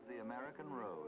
the American road.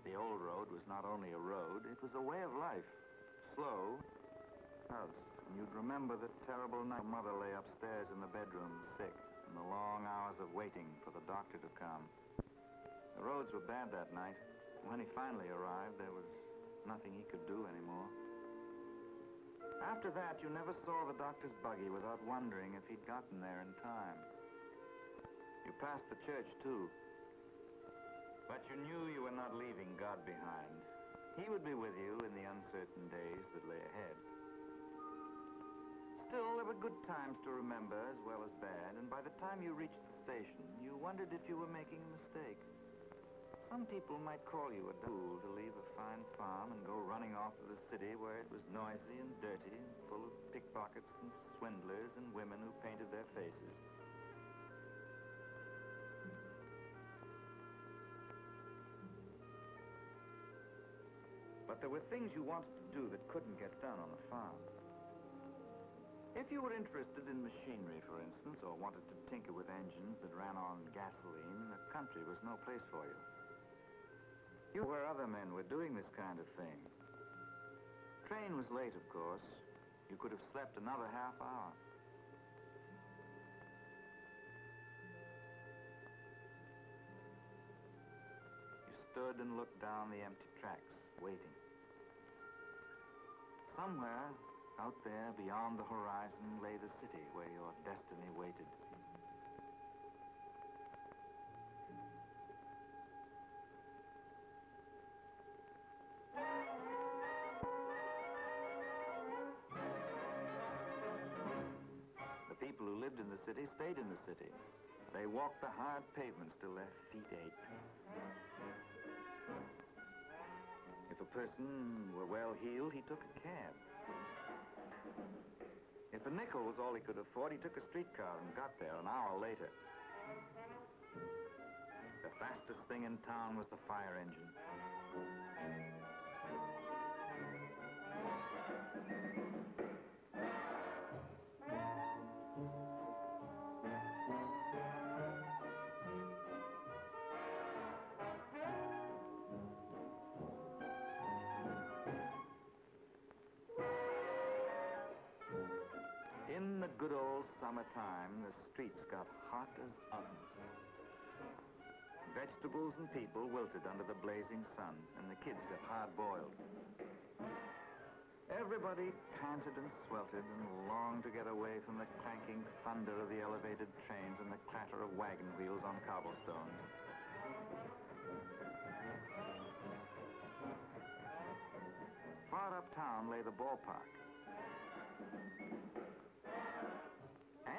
The old road was not only a road, it was a way of life. Slow, house. And you'd remember the terrible night mother lay upstairs in the bedroom, sick, and the long hours of waiting for the doctor to come. The roads were bad that night. When he finally arrived, there was nothing he could do anymore. After that, you never saw the doctor's buggy without wondering if he'd gotten there in time. You passed the church, too. But you knew you were not leaving God behind. He would be with you in the uncertain days that lay ahead. Still, there were good times to remember as well as bad, and by the time you reached the station, you wondered if you were making a mistake. Some people might call you a fool to leave a fine farm and go running off to the city where it was noisy and dirty and full of pickpockets and swindlers and women who painted their faces. But there were things you wanted to do that couldn't get done on the farm. If you were interested in machinery, for instance, or wanted to tinker with engines that ran on gasoline, the country was no place for you. You were where other men were doing this kind of thing. Train was late, of course. You could have slept another half hour. You stood and looked down the empty tracks, waiting. Somewhere out there beyond the horizon lay the city where your destiny waited. The people who lived in the city stayed in the city. They walked the hard pavements till their feet ached. If a person were well-heeled, he took a cab. If a nickel was all he could afford, he took a streetcar and got there an hour later. The fastest thing in town was the fire engine. In the good old summertime, the streets got hot as ovens. Vegetables and people wilted under the blazing sun, and the kids got hard-boiled. Everybody panted and sweltered and longed to get away from the clanking thunder of the elevated trains and the clatter of wagon wheels on cobblestones. Far uptown lay the ballpark.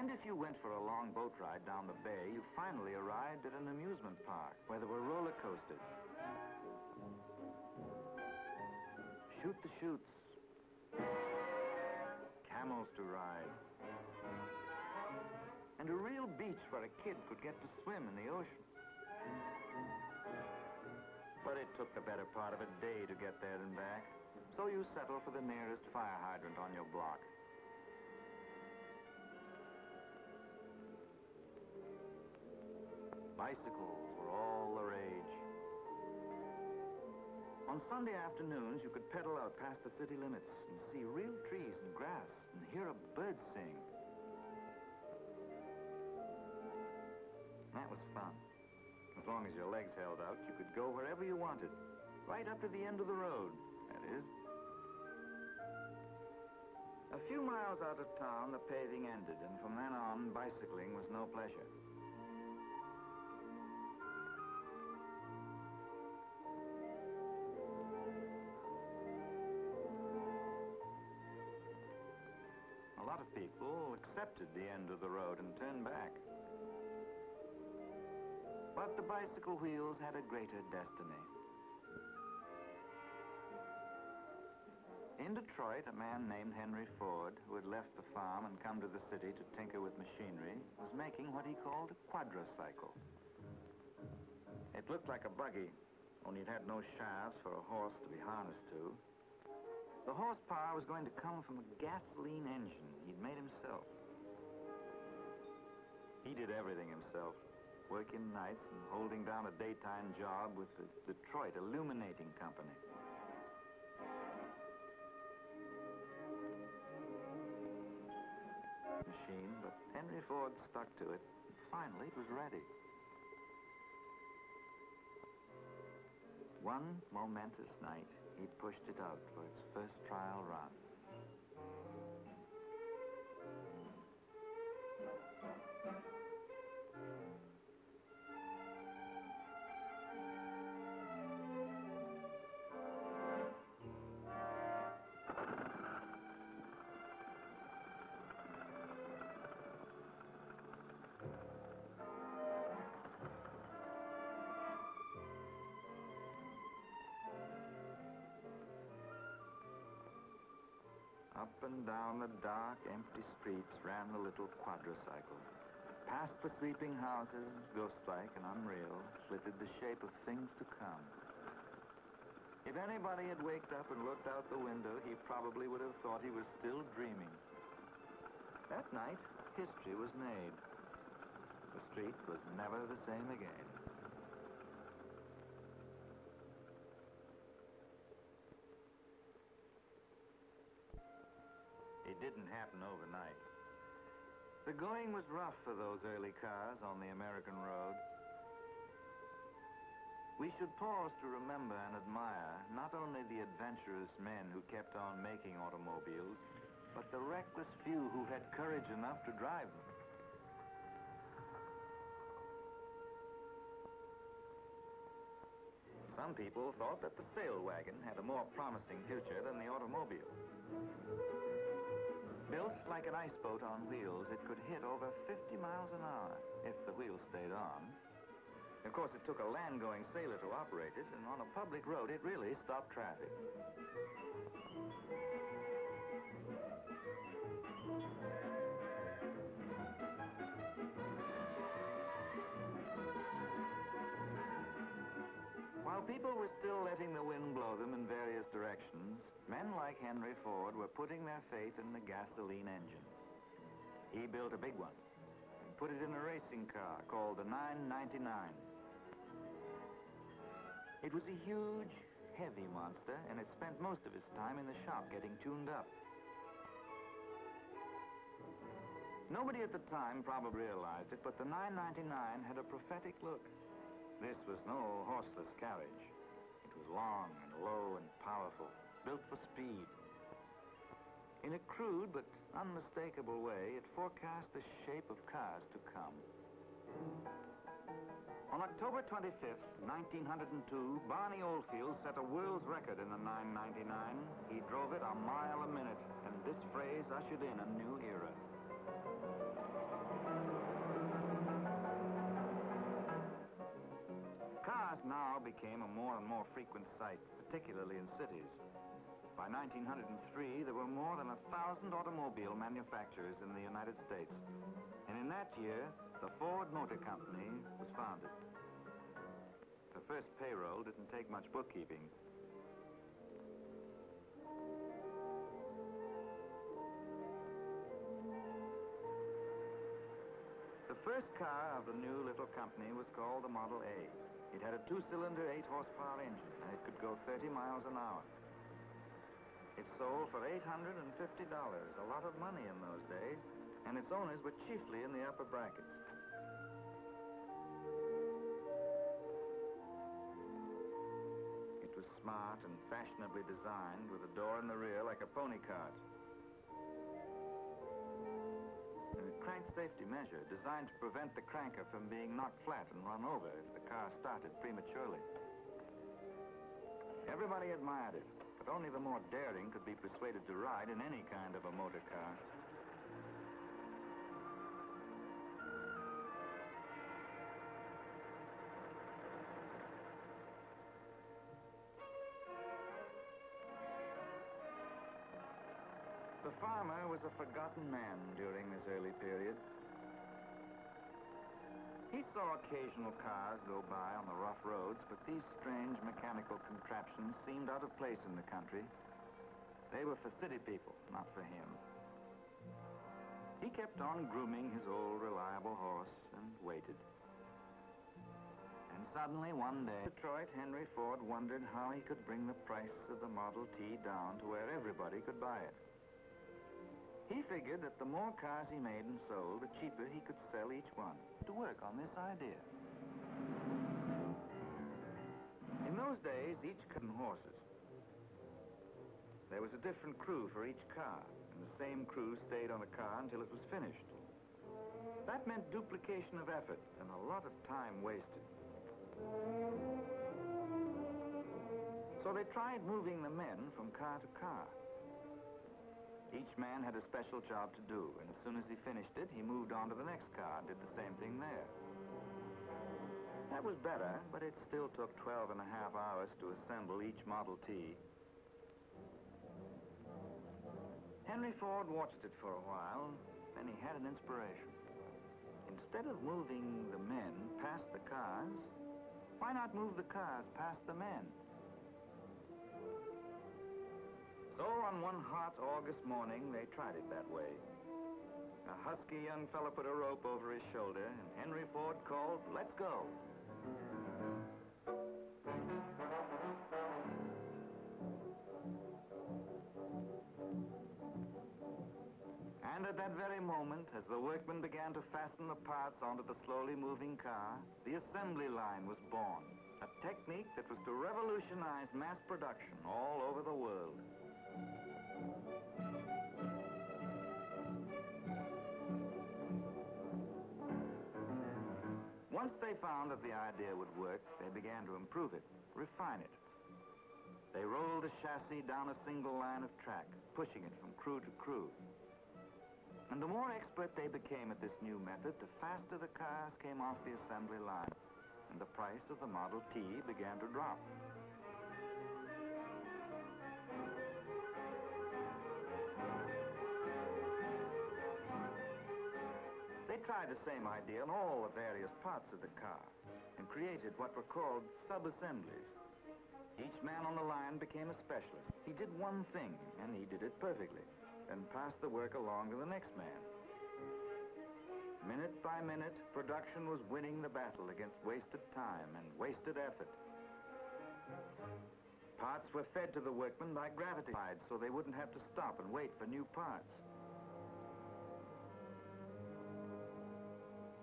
And if you went for a long boat ride down the bay, you finally arrived at an amusement park where there were roller coasters, shoot-the-chutes, camels to ride, and a real beach where a kid could get to swim in the ocean. But it took the better part of a day to get there and back, so you settled for the nearest fire hydrant on your block. Bicycles were all the rage. On Sunday afternoons, you could pedal out past the city limits and see real trees and grass and hear a bird sing. That was fun. As long as your legs held out, you could go wherever you wanted, right up to the end of the road, that is. A few miles out of town, the paving ended, and from then on, bicycling was no pleasure. A lot of people people accepted the end of the road and turned back. But the bicycle wheels had a greater destiny. In Detroit, a man named Henry Ford, who had left the farm and come to the city to tinker with machinery, was making what he called a quadricycle. It looked like a buggy, only it had no shafts for a horse to be harnessed to. The horsepower was going to come from a gasoline engine he'd made himself. He did everything himself, working nights and holding down a daytime job with the Detroit Illuminating Company. Machine, but Henry Ford stuck to it. Finally, it was ready. One momentous night, he pushed it out for its first trial run. Up and down the dark, empty streets ran the little quadricycle. Past the sleeping houses, ghost-like and unreal, flitted the shape of things to come. If anybody had waked up and looked out the window, he probably would have thought he was still dreaming. That night, history was made. The street was never the same again. It didn't happen overnight. The going was rough for those early cars on the American road. We should pause to remember and admire not only the adventurous men who kept on making automobiles, but the reckless few who had courage enough to drive them. Some people thought that the sail wagon had a more promising future than the automobile. Built like an ice boat on wheels, it could hit over 50 miles an hour if the wheels stayed on. Of course, it took a land-going sailor to operate it, and on a public road, it really stopped traffic. While people were still letting the wind blow them in various directions, men like Henry Ford were putting their faith in the gasoline engine. He built a big one and put it in a racing car called the 999. It was a huge, heavy monster, and it spent most of its time in the shop getting tuned up. Nobody at the time probably realized it, but the 999 had a prophetic look. This was no horseless carriage. It was long and low and powerful, built for speed. In a crude but unmistakable way, it forecast the shape of cars to come. On October 25th, 1902, Barney Oldfield set a world's record in the 999. He drove it a mile a minute, and this phrase ushered in a new era. Cars now became a more and more frequent sight, particularly in cities. By 1903, there were more than 1,000 automobile manufacturers in the United States. And in that year, the Ford Motor Company was founded. The first payroll didn't take much bookkeeping. The first car of the new little company was called the Model A. It had a 2-cylinder, 8-horsepower engine, and it could go 30 miles an hour. It sold for $850, a lot of money in those days, and its owners were chiefly in the upper brackets. It was smart and fashionably designed, with a door in the rear like a pony cart. A crank safety measure designed to prevent the cranker from being knocked flat and run over if the car started prematurely. Everybody admired it, but only the more daring could be persuaded to ride in any kind of a motor car. The farmer was a forgotten man during this early period. He saw occasional cars go by on the rough roads, but these strange mechanical contraptions seemed out of place in the country. They were for city people, not for him. He kept on grooming his old reliable horse and waited. And suddenly one day, Detroit Henry Ford wondered how he could bring the price of the Model T down to where everybody could buy it. He figured that the more cars he made and sold, the cheaper he could sell each one. To work on this idea. In those days, each car had horses. There was a different crew for each car, and the same crew stayed on the car until it was finished. That meant duplication of effort and a lot of time wasted. So they tried moving the men from car to car. Each man had a special job to do, and as soon as he finished it, he moved on to the next car and did the same thing there. That was better, but it still took 12.5 hours to assemble each Model T. Henry Ford watched it for a while, then he had an inspiration. Instead of moving the men past the cars, why not move the cars past the men? So on one hot August morning, they tried it that way. A husky young fellow put a rope over his shoulder, and Henry Ford called, "Let's go." And at that very moment, as the workmen began to fasten the parts onto the slowly moving car, the assembly line was born, a technique that was to revolutionize mass production all over the world. Once they found that the idea would work, they began to improve it, refine it. They rolled the chassis down a single line of track, pushing it from crew to crew. And the more expert they became at this new method, the faster the cars came off the assembly line, and the price of the Model T began to drop. They tried the same idea on all the various parts of the car and created what were called sub-assemblies. Each man on the line became a specialist. He did one thing, and he did it perfectly, then passed the work along to the next man. Minute by minute, production was winning the battle against wasted time and wasted effort. Parts were fed to the workmen by gravity, so they wouldn't have to stop and wait for new parts.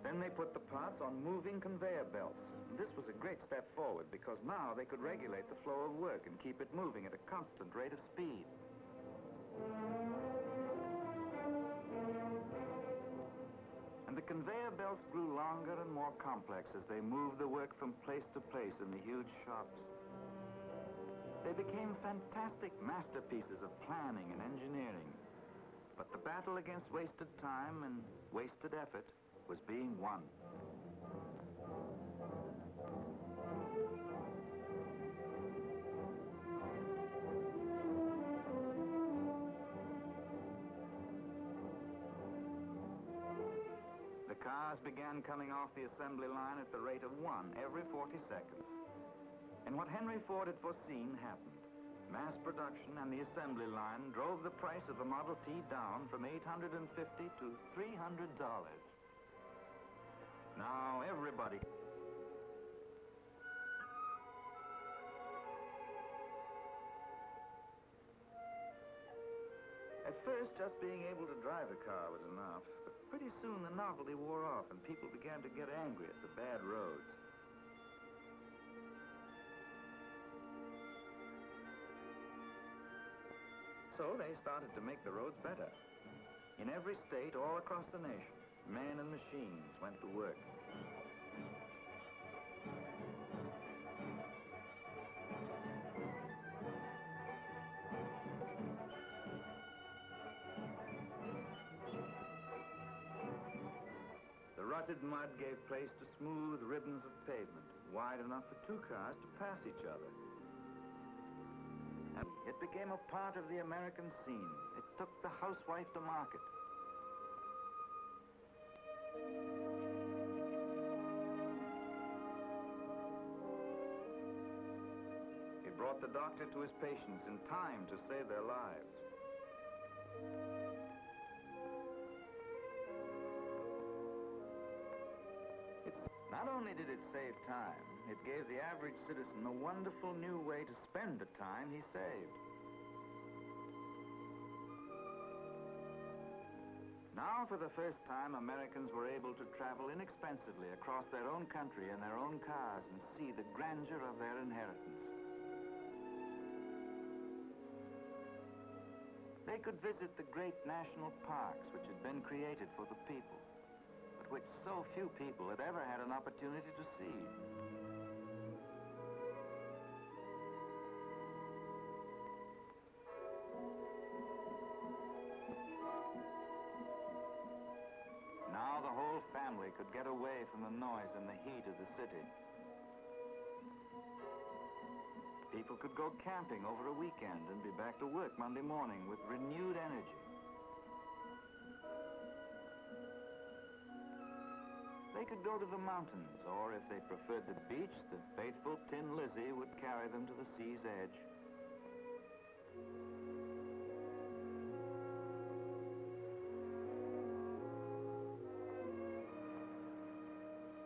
Then they put the parts on moving conveyor belts. This was a great step forward because now they could regulate the flow of work and keep it moving at a constant rate of speed. And the conveyor belts grew longer and more complex as they moved the work from place to place in the huge shops. They became fantastic masterpieces of planning and engineering. But the battle against wasted time and wasted effort was being won. The cars began coming off the assembly line at the rate of 1 every 40 seconds. And what Henry Ford had foreseen happened. Mass production and the assembly line drove the price of the Model T down from $850 to $300. Now everybody. At first, just being able to drive a car was enough, but pretty soon the novelty wore off and people began to get angry at the bad roads. So they started to make the roads better. In every state all across the nation, men and machines went to work. The rutted mud gave place to smooth ribbons of pavement, wide enough for two cars to pass each other. It became a part of the American scene. It took the housewife to market. It brought the doctor to his patients in time to save their lives. Not only did it save time, it gave the average citizen a wonderful new way to spend the time he saved. Now, for the first time, Americans were able to travel inexpensively across their own country in their own cars and see the grandeur of their inheritance. They could visit the great national parks which had been created for the people, but which so few people had ever had an opportunity to see. Now the whole family could get away from the noise and the heat of the city. People could go camping over a weekend and be back to work Monday morning with renewed energy. They could go to the mountains, or if they preferred the beach, the faithful Tin Lizzie would carry them to the sea's edge.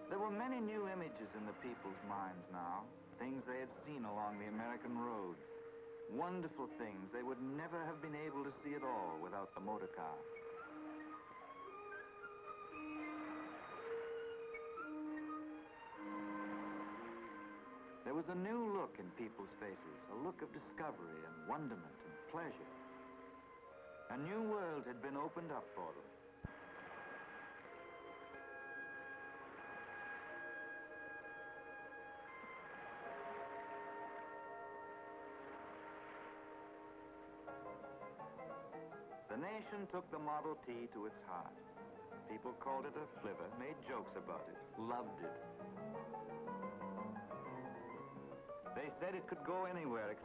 There were many new images in the people's minds now, things they had seen along the American road. Wonderful things they would never have been able to see at all without the motor car. There was a new look in people's faces, a look of discovery and wonderment and pleasure. A new world had been opened up for them. The nation took the Model T to its heart. People called it a flivver, made jokes about it, loved it. They said it could go anywhere.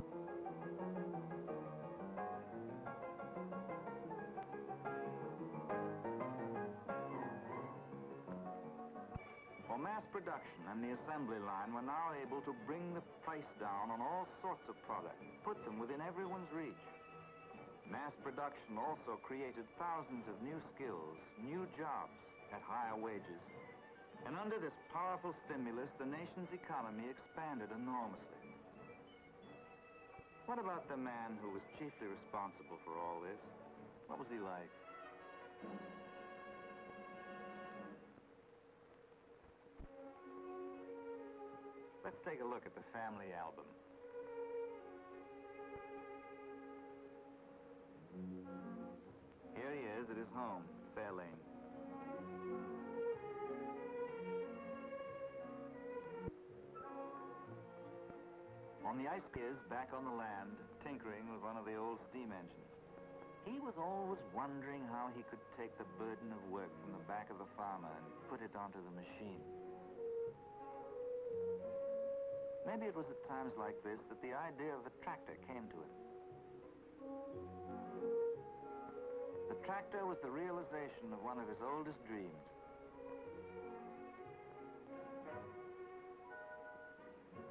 For mass production and the assembly line were now able to bring the price down on all sorts of products, put them within everyone's reach. Mass production also created thousands of new skills, new jobs at higher wages. And under this powerful stimulus, the nation's economy expanded enormously. What about the man who was chiefly responsible for all this? What was he like? Let's take a look at the family album. Here he is at his home, Fairlane. On the ice is back on the land, tinkering with one of the old steam engines. He was always wondering how he could take the burden of work from the back of the farmer and put it onto the machine. Maybe it was at times like this that the idea of the tractor came to him. The tractor was the realization of one of his oldest dreams.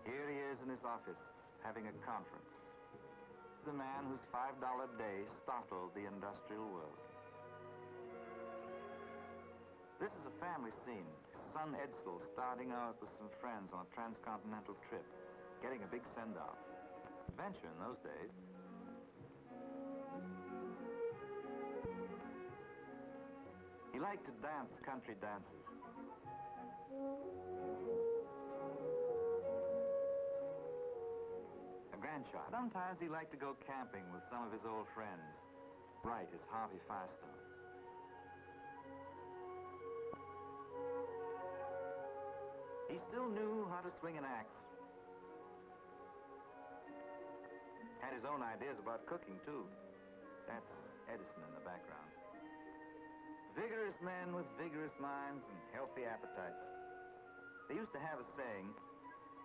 Here he is in his office, having a conference. The man whose $5 day startled the industrial world. This is a family scene. His son Edsel starting out with some friends on a transcontinental trip, getting a big send-off. Adventure in those days. He liked to dance country dances. A grandchild. Sometimes he liked to go camping with some of his old friends. Right, his Harvey Firestone. He still knew how to swing an axe. Had his own ideas about cooking, too. That's Edison in the background. Vigorous men with vigorous minds and healthy appetites. They used to have a saying,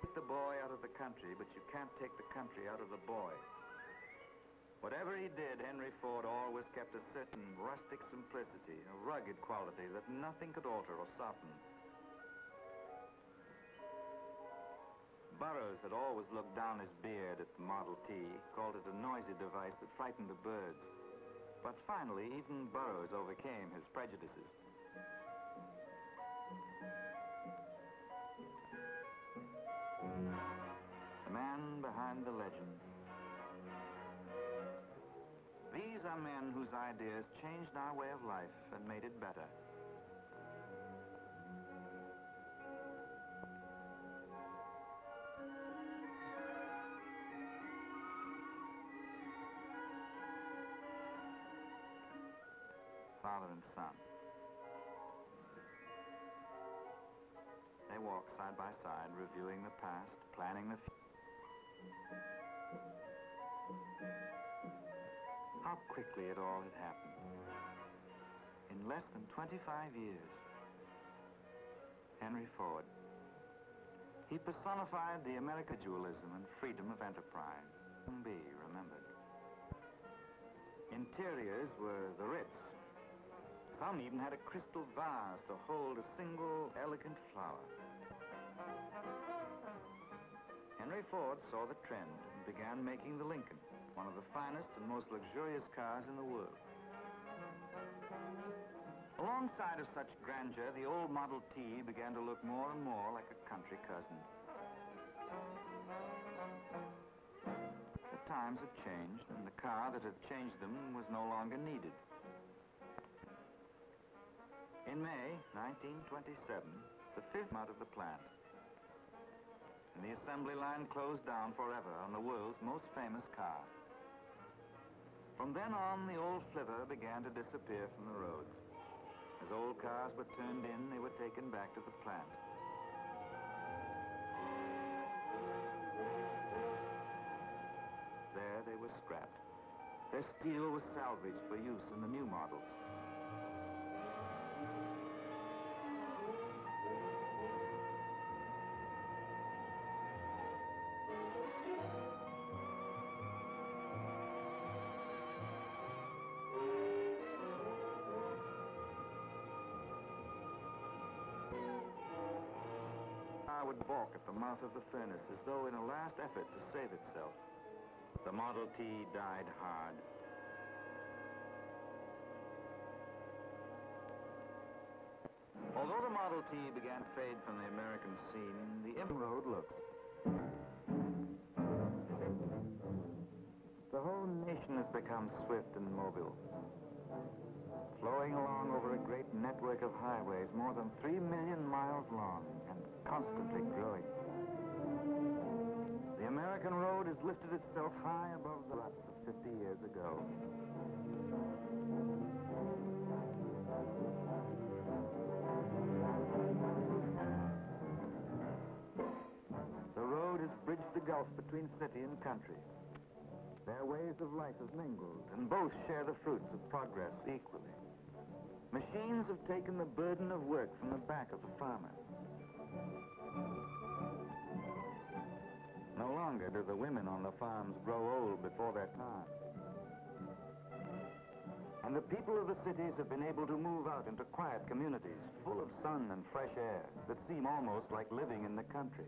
take the boy out of the country, but you can't take the country out of the boy. Whatever he did, Henry Ford always kept a certain rustic simplicity, a rugged quality that nothing could alter or soften. Burroughs had always looked down his beard at the Model T, called it a noisy device that frightened the birds. But finally, even Burroughs overcame his prejudices. The man behind the legend. These are men whose ideas changed our way of life and made it better. Father and son. They walk side by side, reviewing the past, planning the future. How quickly it all had happened. In less than 25 years. Henry Ford. He personified the American dualism and freedom of enterprise. Be remembered. Interiors were the Ritz. Some even had a crystal vase to hold a single elegant flower. Henry Ford saw the trend and began making the Lincoln, one of the finest and most luxurious cars in the world. Alongside of such grandeur, the old Model T began to look more and more like a country cousin. The times had changed, and the car that had changed them was no longer needed. In May 1927, the fifth out of the plant, and the assembly line closed down forever on the world's most famous car. From then on, the old flivver began to disappear from the roads. As old cars were turned in, they were taken back to the plant. There they were scrapped. Their steel was salvaged for use in the new models. Would balk at the mouth of the furnace as though in a last effort to save itself. The Model T died hard. Although the Model T began to fade from the American scene, the road looks. The whole nation has become swift and mobile, flowing along over a great network of highways more than 3 million miles long and constantly growing. The American road has lifted itself high above the ruts of 50 years ago. The road has bridged the gulf between city and country. Their ways of life have mingled, and both share the fruits of progress equally. Machines have taken the burden of work from the back of the farmer. No longer do the women on the farms grow old before their time. And the people of the cities have been able to move out into quiet communities full of sun and fresh air that seem almost like living in the country.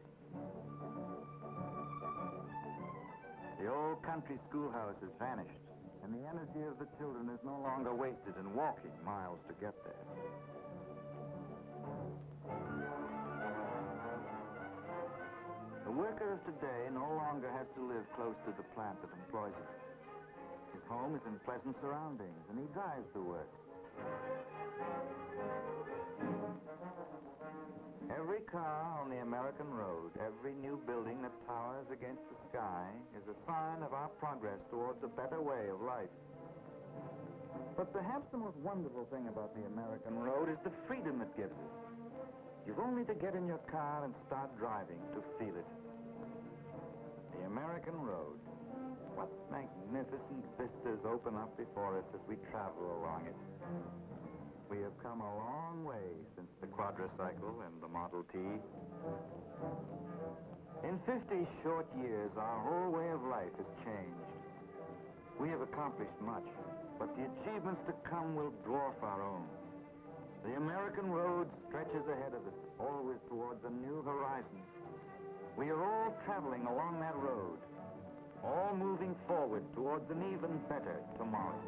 The old country schoolhouse has vanished, and the energy of the children is no longer wasted in walking miles to get there. The worker of today no longer has to live close to the plant that employs him. His home is in pleasant surroundings, and he drives to work. Every car on the American road, every new building that towers against the sky is a sign of our progress towards a better way of life. But perhaps the most wonderful thing about the American road is the freedom it gives us. You've only to get in your car and start driving to feel it. The American road. What magnificent vistas open up before us as we travel along it. We have come a long way since the quadricycle and the Model T. In 50 short years, our whole way of life has changed. We have accomplished much, but the achievements to come will dwarf our own. The American road stretches ahead of us, always towards a new horizon. We are all traveling along that road, all moving forward towards an even better tomorrow.